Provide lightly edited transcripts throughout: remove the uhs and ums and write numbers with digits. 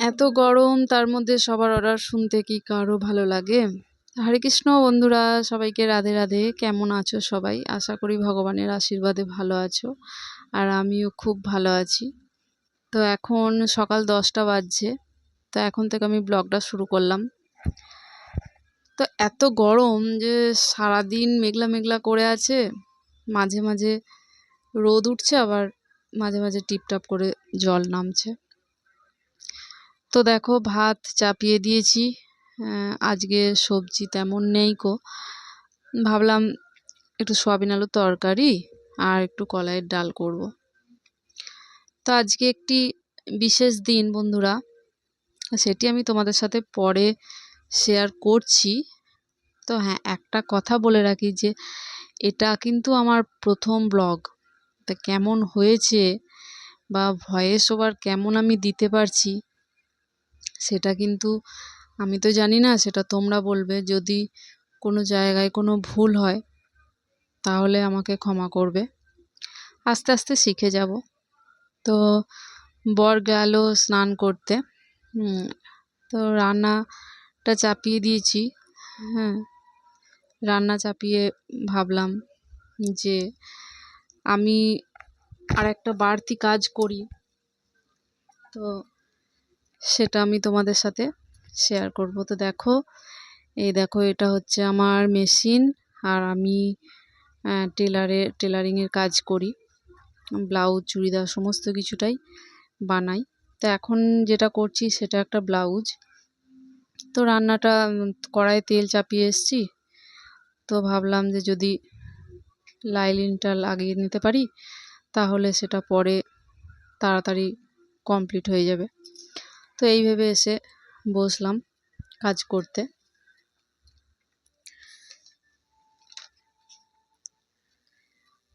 এত গরম, তার মধ্যে সবার অর্ডার শুনতে কি কারো ভালো লাগে? হরে কৃষ্ণ বন্ধুরা, সবাইকে রাধে রাধে। কেমন আছো সবাই? আশা করি ভগবানের আশীর্বাদে ভালো আছো, আর আমিও খুব ভালো আছি। তো এখন সকাল 10টা বাজছে। তো এখন থেকে আমি ব্লগটা শুরু করলাম। তো এত গরম যে সারাদিন মেঘলা মেঘলা করে আছে, মাঝে মাঝে রোদ উঠছে, আবার মাঝে মাঝে টিপটাপ করে জল নামছে। তো দেখো, ভাত চাপিয়ে দিয়েছি। আজকে সবজি তেমন নেই কো, ভাবলাম একটু সয়াবিন আলুর তরকারি আর একটু কলাইয়ের ডাল করব। তো আজকে একটি বিশেষ দিন বন্ধুরা, সেটি আমি তোমাদের সাথে পরে শেয়ার করছি। তো হ্যাঁ, একটা কথা বলে রাখি যে এটা কিন্তু আমার প্রথম ব্লগ। তা কেমন হয়েছে বা ভয়েস ওভার কেমন আমি দিতে পারছি সেটা কিন্তু আমি তো জানি না, সেটা তোমরা বলবে। যদি কোনো জায়গায় কোনো ভুল হয় তাহলে আমাকে ক্ষমা করবে। আস্তে আস্তে শিখে যাব। তো বর গেল স্নান করতে। তো রান্নাটা চাপিয়ে দিয়েছি। হ্যাঁ, রান্না চাপিয়ে ভাবলাম যে আমি আর একটা বাড়তি কাজ করি, তো সেটা আমি তোমাদের সাথে শেয়ার করব। তো দেখো, এই দেখো, এটা হচ্ছে আমার মেশিন, আর আমি টেলারিংয়ের কাজ করি। ব্লাউজ, চুড়িদার সমস্ত কিছুটাই বানাই। তো এখন যেটা করছি সেটা একটা ব্লাউজ। তো রান্নাটা কড়াইয়ে তেল চাপিয়ে এসেছি। তো ভাবলাম যে যদি লাইলিনটা লাগিয়ে নিতে পারি তাহলে সেটা পরে তাড়াতাড়ি কমপ্লিট হয়ে যাবে। তো এই ভেবে এসে বসলাম কাজ করতে।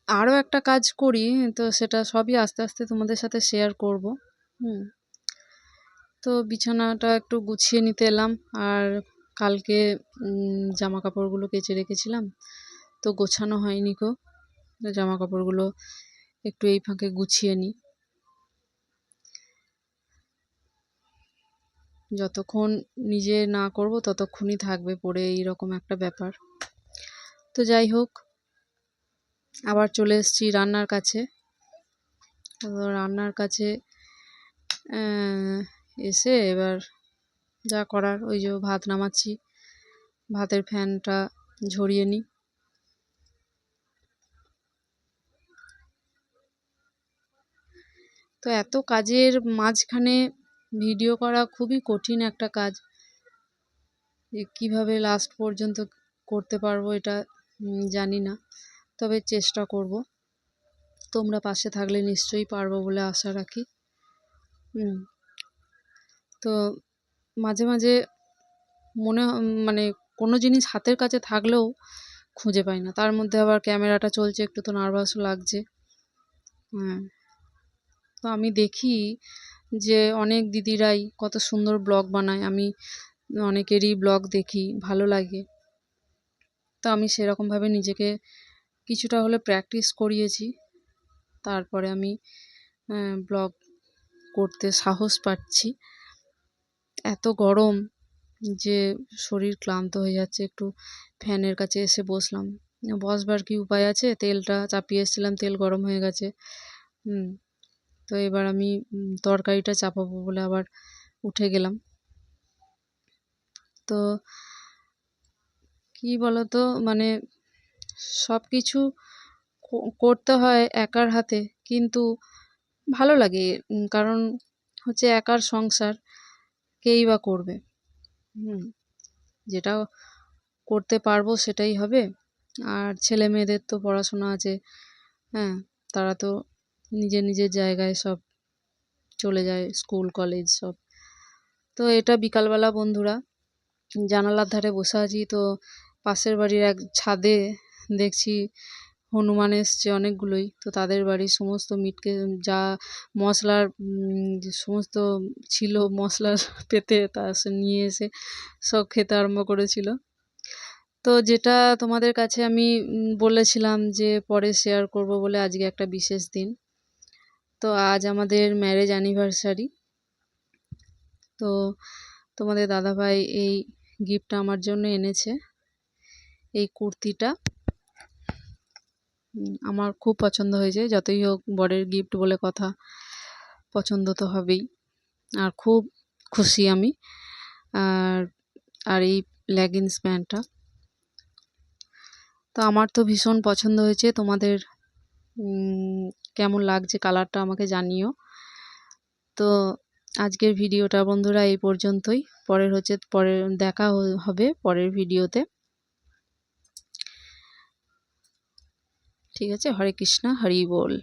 আরও একটা কাজ করি, তো সেটা সবই আস্তে আস্তে তোমাদের সাথে শেয়ার করব। তো বিছানাটা একটু গুছিয়ে নিতে এলাম, আর কালকে জামা কাপড়গুলো কেচে রেখেছিলাম, তো গোছানো হয়নি গো। জামা কাপড়গুলো একটু এই ফাঁকে গুছিয়ে নিই। যতক্ষণ নিজে না করব ততক্ষণই থাকবে পড়ে, এইরকম একটা ব্যাপার। তো যাই হোক, আবার চলে এসেছি রান্নার কাছে। রান্নার কাছে এসে এবার যা করার, ওই যে ভাত নামাচ্ছি, ভাতের ফ্যানটা ঝরিয়ে নিই। তো এত কাজের মাঝখানে ভিডিও করা খুবই কঠিন একটা কাজ। যে কীভাবে লাস্ট পর্যন্ত করতে পারবো এটা জানি না, তবে চেষ্টা করব। তোমরা পাশে থাকলে নিশ্চয়ই পারবো বলে আশা রাখি। তো মাঝে মাঝে মানে কোনো জিনিস হাতের কাছে থাকলেও খুঁজে পাই না, তার মধ্যে আবার ক্যামেরাটা চলছে, একটু তো নার্ভাসও লাগছে। তো আমি দেখি যে অনেক দিদিরাই কত সুন্দর ব্লগ বানায়, আমি অনেকেরই ব্লগ দেখি, ভালো লাগে। তো আমি সেরকমভাবে নিজেকে কিছুটা হলে প্র্যাকটিস করিয়েছি, তারপরে আমি ব্লগ করতে সাহস পাচ্ছি। এত গরম যে শরীর ক্লান্ত হয়ে যাচ্ছে। একটু ফ্যানের কাছে এসে বসলাম। বসবার কি উপায় আছে? তেলটা চাপিয়ে এসেছিলাম, তেল গরম হয়ে গেছে। তো এবার আমি তরকারিটা চাপাবো বলে আবার উঠে গেলাম। তো কি বলতো, মানে সব কিছু করতে হয় একার হাতে, কিন্তু ভালো লাগে। কারণ হচ্ছে একার সংসার, কেই বা করবে। যেটা করতে পারবো সেটাই হবে। আর ছেলে মেয়েদের তো পড়াশোনা আছে, তারা তো নিজের নিজের জায়গায় সব চলে যায়, স্কুল কলেজ সব। তো এটা বিকালবেলা বন্ধুরা, জানালার ধারে বসে আছি। তো পাশের বাড়ির এক ছাদে দেখছি হনুমান এসছে অনেকগুলোই। তো তাদের বাড়ির সমস্ত মিটকে যা মশলার সমস্ত ছিল, মশলা পেতে তা নিয়ে এসে সব খেতে আরম্ভ করেছিল। তো যেটা তোমাদের কাছে আমি বলেছিলাম যে পরে শেয়ার করব বলে, আজকে একটা বিশেষ দিন। তো আজ আমাদের ম্যারেজ অ্যানিভার্সারি। তো তোমাদের দাদাভাই এই গিফটটা আমার জন্য এনেছে, এই কুর্তিটা। আমার খুব পছন্দ হয়েছে। যতই হোক বরের গিফট বলে কথা, পছন্দ তো হবেই। আর খুব খুশি আমি। আর আর এই লেগিংস প্যান্টটা তো আমার তো ভীষণ পছন্দ হয়েছে। তোমাদের কেমন লাগছে কালারটা আমাকে জানিও। তো আজকের ভিডিওটা বন্ধুরা এই পর্যন্তই। পরের দেখা হবে পরের ভিডিওতে। ঠিক আছে, হরে কৃষ্ণ, হরি বল।